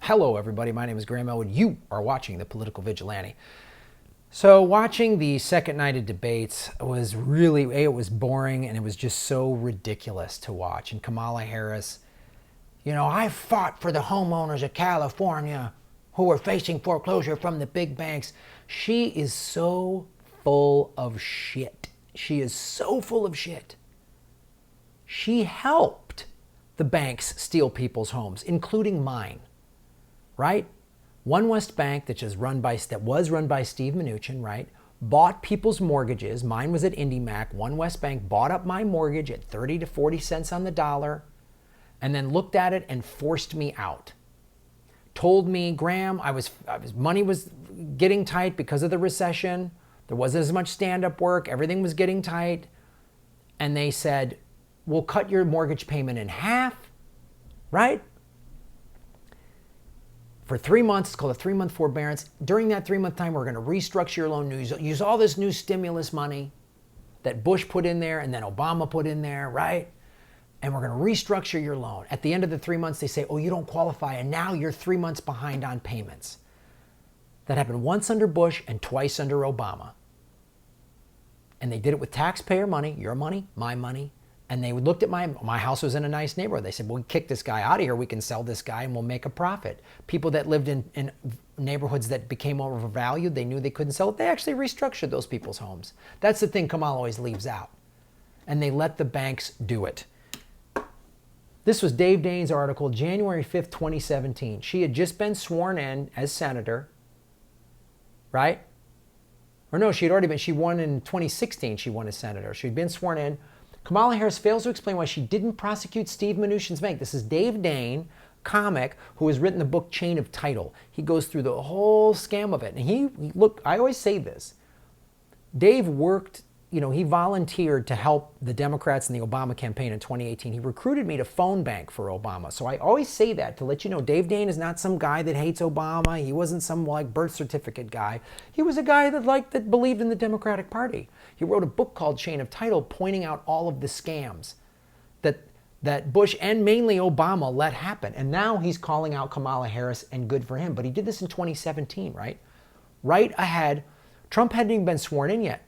Hello everybody, my name is Graham Elwood. You are watching The Political Vigilante. So watching the second night of debates was really, it was boring and it was just so ridiculous to watch. And Kamala Harris, I fought for the homeowners of California who are facing foreclosure from the big banks. She is so full of shit. She is so full of shit. She helped the banks steal people's homes, including mine. Right? OneWest Bank, that was run by Steve Mnuchin, right? Bought people's mortgages. Mine was at IndyMac. OneWest Bank bought up my mortgage at 30 to 40 cents on the dollar and then looked at it and forced me out. Told me, Graham, money was getting tight because of the recession. There wasn't as much stand-up work. Everything was getting tight. And they said, we'll cut your mortgage payment in half, right? For 3 months, it's called a 3-month forbearance. During that 3-month time, we're going to restructure your loan, use all this new stimulus money that Bush put in there and then Obama put in there, right? And we're going to restructure your loan. At the end of the 3 months, they say, oh, you don't qualify, and now you're 3 months behind on payments. That happened once under Bush and twice under Obama. And they did it with taxpayer money, your money, my money. And they looked at my house was in a nice neighborhood. They said, well, we kick this guy out of here. We can sell this guy and we'll make a profit. People that lived in neighborhoods that became overvalued, they knew they couldn't sell it. They actually restructured those people's homes. That's the thing Kamala always leaves out. And they let the banks do it. This was Dave Dayen's article, January 5th, 2017. She had just been sworn in as senator, right? Or no, she won in 2016. She won as senator. She'd been sworn in. Kamala Harris fails to explain why she didn't prosecute Steve Mnuchin's bank. This is Dave Dayen, comic, who has written the book Chain of Title. He goes through the whole scam of it. And look, I always say this. Dave worked, he volunteered to help the Democrats in the Obama campaign in 2018. He recruited me to phone bank for Obama. So I always say that to let you know, Dave Dayen is not some guy that hates Obama. He wasn't some birth certificate guy. He was a guy that believed in the Democratic Party. He wrote a book called Chain of Title pointing out all of the scams that Bush and mainly Obama let happen. And now he's calling out Kamala Harris, and good for him. But he did this in 2017, right? Right ahead. Trump hadn't even been sworn in yet,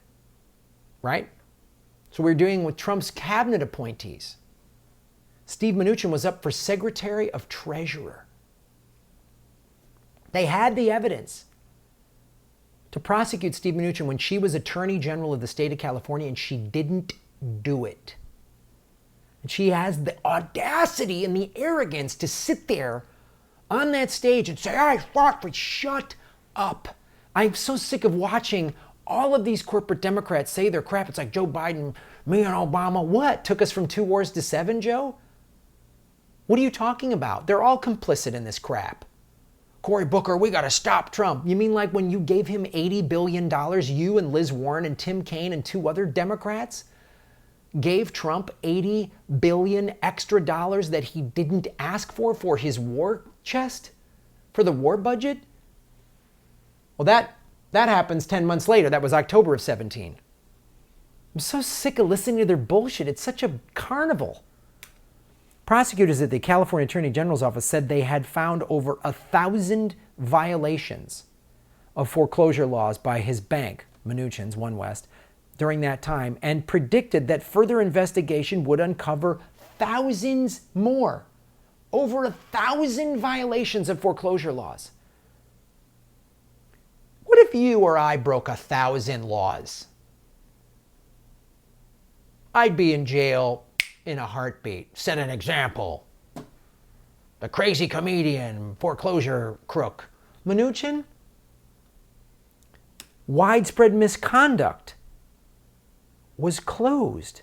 right? So we're dealing with Trump's cabinet appointees. Steve Mnuchin was up for Secretary of Treasurer. They had the evidence to prosecute Steve Mnuchin when she was Attorney General of the state of California, and she didn't do it. And she has the audacity and the arrogance to sit there on that stage and say, I fought for, shut up. I'm so sick of watching all of these corporate Democrats say their crap. It's like Joe Biden, me and Obama. What? Took us from 2 wars to 7, Joe? What are you talking about? They're all complicit in this crap. Cory Booker, we got to stop Trump. You mean like when you gave him $80 billion, you and Liz Warren and Tim Kaine and 2 other Democrats gave Trump $80 billion extra dollars that he didn't ask for his war chest, for the war budget? Well, that happens 10 months later. That was October of 17. I'm so sick of listening to their bullshit. It's such a carnival. Prosecutors at the California Attorney General's office said they had found over 1,000 violations of foreclosure laws by his bank, Mnuchin's OneWest, during that time, and predicted that further investigation would uncover thousands more. Over 1,000 violations of foreclosure laws. What if you or I broke 1,000 laws? I'd be in jail in a heartbeat. Set an example. The crazy comedian, foreclosure crook. Mnuchin? Widespread misconduct was closed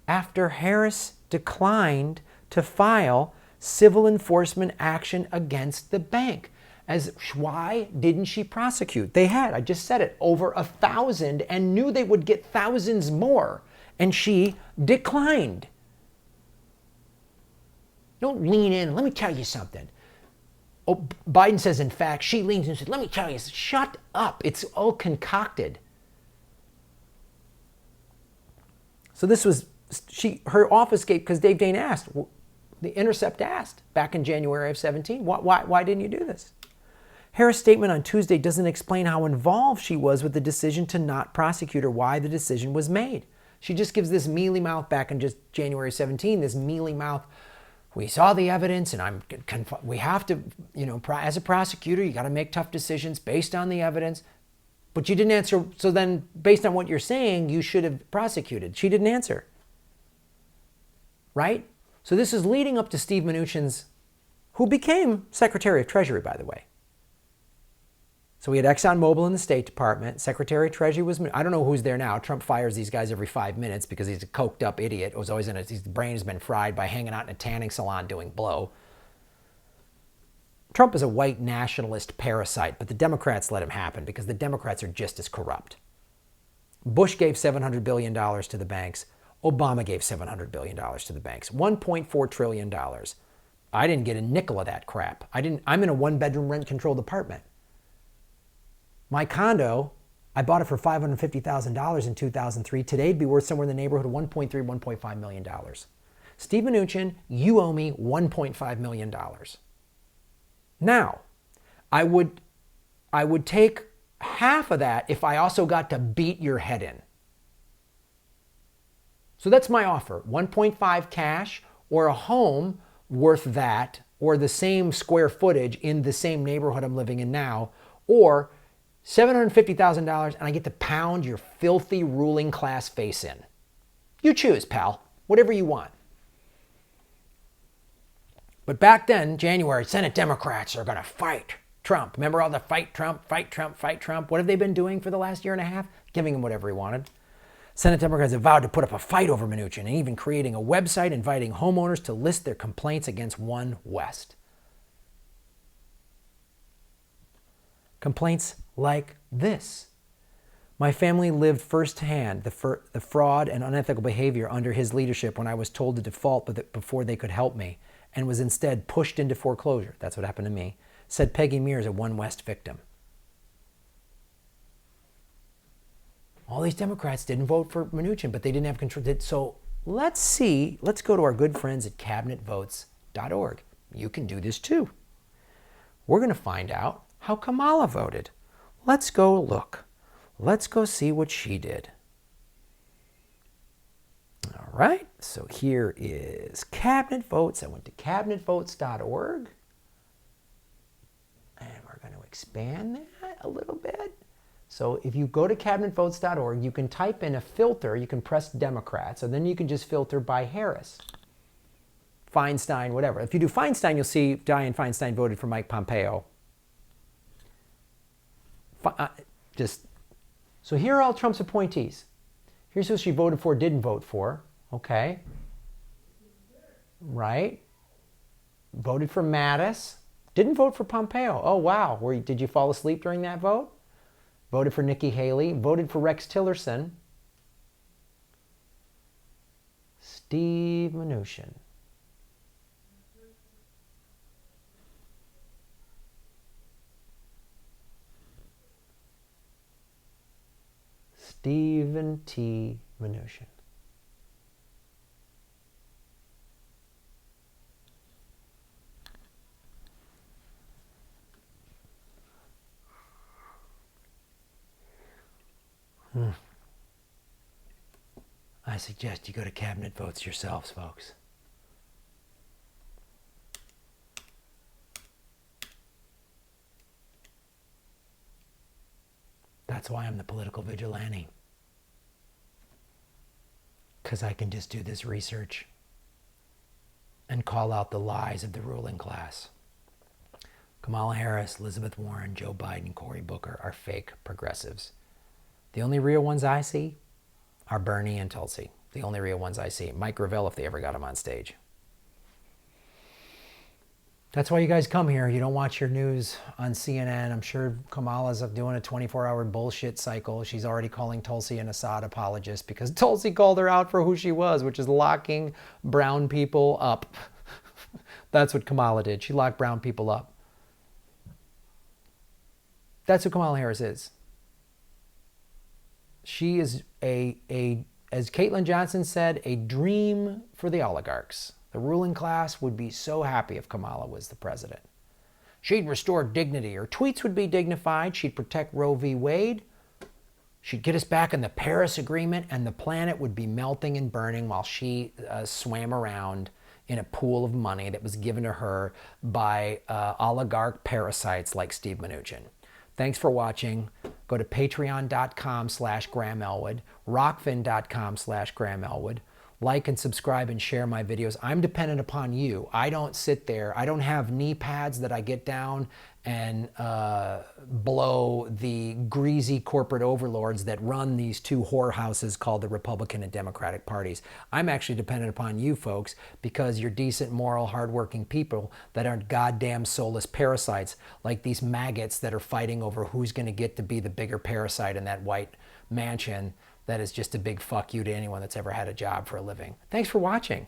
after Harris declined to file civil enforcement action against the bank. Why didn't she prosecute? They had, I just said it, over 1,000 and knew they would get thousands more. And she declined. Don't lean in. Let me tell you something. Oh, Biden says, in fact, she leans in and says, let me tell you, shut up. It's all concocted. So this was, her office gave, because Dave Dayen asked, The Intercept asked back in January of 17, why didn't you do this? Harris' statement on Tuesday doesn't explain how involved she was with the decision to not prosecute or why the decision was made. She just gives this mealy mouth back in just January 17, this mealy mouth. We saw the evidence and we have to, as a prosecutor, you got to make tough decisions based on the evidence. But you didn't answer. So then based on what you're saying, you should have prosecuted. She didn't answer. Right? So this is leading up to Steve Mnuchin's, who became Secretary of Treasury, by the way. So we had ExxonMobil in the State Department. Secretary of Treasury was, I don't know who's there now. Trump fires these guys every 5 minutes because he's a coked up idiot. His brain has been fried by hanging out in a tanning salon doing blow. Trump is a white nationalist parasite, but the Democrats let him happen because the Democrats are just as corrupt. Bush gave $700 billion to the banks. Obama gave $700 billion to the banks. $1.4 trillion. I didn't get a nickel of that crap. I'm in a one-bedroom rent-controlled apartment. My condo, I bought it for $550,000 in 2003. Today it'd be worth somewhere in the neighborhood of $1.3, $1.5 million. Steve Mnuchin, you owe me $1.5 million. Now, I would take half of that if I also got to beat your head in. So that's my offer, 1.5 cash or a home worth that or the same square footage in the same neighborhood I'm living in now, or $750,000 and I get to pound your filthy ruling class face in. You choose, pal, whatever you want. But back then, January, Senate Democrats are going to fight Trump. Remember all the fight Trump, fight Trump, fight Trump? What have they been doing for the last year and a half? Giving him whatever he wanted. Senate Democrats have vowed to put up a fight over Mnuchin and even creating a website inviting homeowners to list their complaints against OneWest. Complaints like this. My family lived firsthand the fraud and unethical behavior under his leadership when I was told to default before they could help me and was instead pushed into foreclosure. That's what happened to me. Said Peggy Mears, a OneWest victim. All these Democrats didn't vote for Mnuchin, but they didn't have control. So let's go to our good friends at cabinetvotes.org. You can do this too. We're going to find out how Kamala voted. Let's go look. Let's go see what she did. All right, so here is Cabinet Votes. I went to cabinetvotes.org. And we're going to expand that a little bit. So if you go to cabinetvotes.org, you can type in a filter. You can press Democrats, and then you can just filter by Harris, Feinstein, whatever. If you do Feinstein, you'll see Dayen Feinstein voted for Mike Pompeo. So here are all Trump's appointees. Here's who she voted for, didn't vote for. Okay. Right. Voted for Mattis. Didn't vote for Pompeo. Oh, wow. Did you fall asleep during that vote? Voted for Nikki Haley. Voted for Rex Tillerson. Steve Mnuchin. Stephen T. Mnuchin. I suggest you go to Cabinet Votes yourselves, folks. That's why I'm the political vigilante. Because I can just do this research and call out the lies of the ruling class. Kamala Harris, Elizabeth Warren, Joe Biden, Cory Booker are fake progressives. The only real ones I see are Bernie and Tulsi. The only real ones I see. Mike Gravel, if they ever got him on stage. That's why you guys come here. You don't watch your news on CNN. I'm sure Kamala's doing a 24-hour bullshit cycle. She's already calling Tulsi an Assad apologist because Tulsi called her out for who she was, which is locking brown people up. That's what Kamala did. She locked brown people up. That's who Kamala Harris is. She is as Caitlin Johnson said, a dream for the oligarchs. The ruling class would be so happy if Kamala was the president. She'd restore dignity. Her tweets would be dignified. She'd protect Roe v. Wade. She'd get us back in the Paris Agreement, and the planet would be melting and burning while she swam around in a pool of money that was given to her by oligarch parasites like Steve Mnuchin. Thanks for watching. Go to patreon.com/Graham Elwood, Rokfin.com/Graham Elwood. Like and subscribe and share my videos. I'm dependent upon you. I don't sit there. I don't have knee pads that I get down and blow the greasy corporate overlords that run these two whorehouses called the Republican and Democratic parties. I'm actually dependent upon you folks because you're decent, moral, hardworking people that aren't goddamn soulless parasites like these maggots that are fighting over who's going to get to be the bigger parasite in that white mansion that is just a big fuck you to anyone that's ever had a job for a living. Thanks for watching.